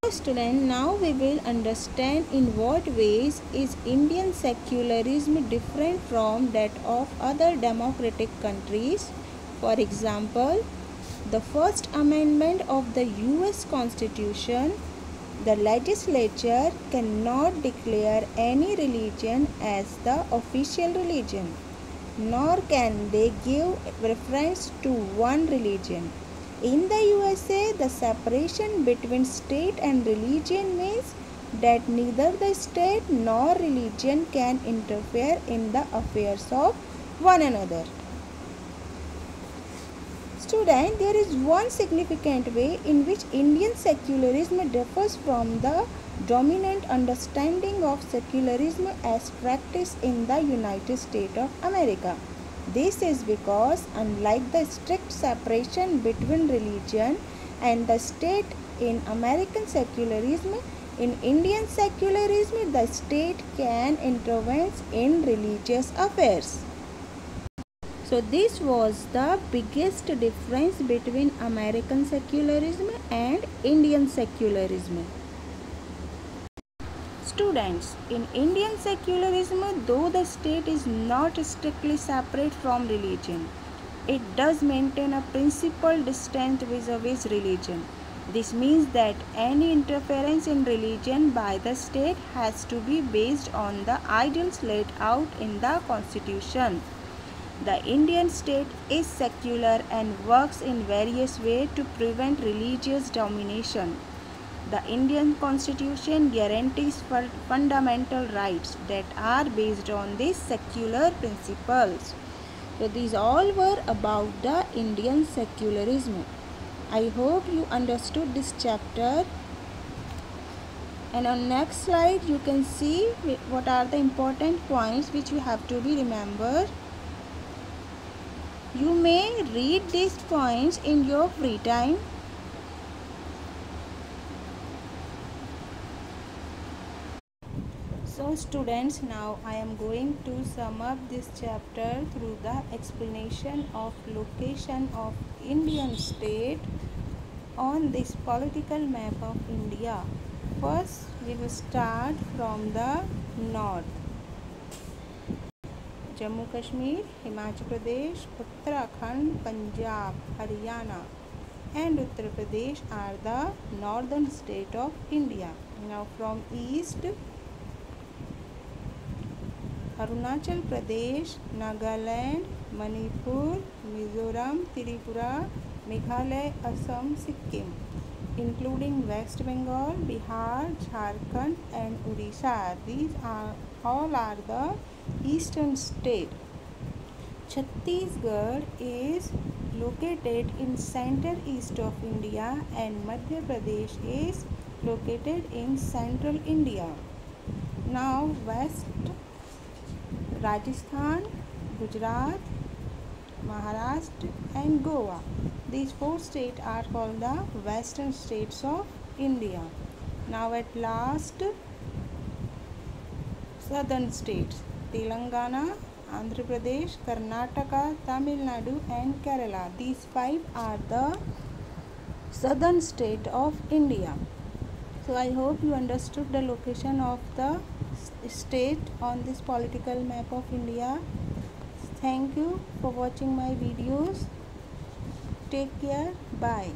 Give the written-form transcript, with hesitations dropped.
Student, now we will understand in what ways is Indian secularism different from that of other democratic countries. For example, the First Amendment of the US Constitution, the legislature cannot declare any religion as the official religion, nor can they give reference to one religion. In the USA, the separation between state and religion means that neither the state nor religion can interfere in the affairs of one another. Student, there is one significant way in which Indian secularism differs from the dominant understanding of secularism as practiced in the United States of America. This is because, unlike the strict separation between religion and the state in American secularism, in Indian secularism the state can intervene in religious affairs. So this was the biggest difference between American secularism and Indian secularism. Students, in Indian secularism, though the state is not strictly separate from religion, it does maintain a principled distance vis-a-vis religion. This means that any interference in religion by the state has to be based on the ideals laid out in the Constitution. The Indian state is secular and works in various ways to prevent religious domination. The Indian Constitution guarantees fundamental rights that are based on these secular principles. So these all were about the Indian secularism. I hope you understood this chapter. And on next slide you can see what are the important points which you have to be remembered. You may read these points in your free time. So students, now I am going to sum up this chapter through the explanation of location of Indian state on this political map of India. First, we will start from the north. Jammu Kashmir, Himachal Pradesh, Uttarakhand, Punjab, Haryana and Uttar Pradesh are the northern state of India. Now from east, Arunachal Pradesh, Nagaland, Manipur, Mizoram, Tripura, Meghalaya, Assam, Sikkim, including West Bengal, Bihar, Jharkhand and Odisha. These are all the eastern state. Chhattisgarh is located in center east of India and Madhya Pradesh is located in central India. Now west, Rajasthan, Gujarat, Maharashtra and Goa. These four states are called the western states of India. Now at last, southern states, Telangana, Andhra Pradesh, Karnataka, Tamil Nadu and Kerala. These five are the southern state of India. So I hope you understood the location of the state on this political map of India. Thank you for watching my videos. Take care. Bye.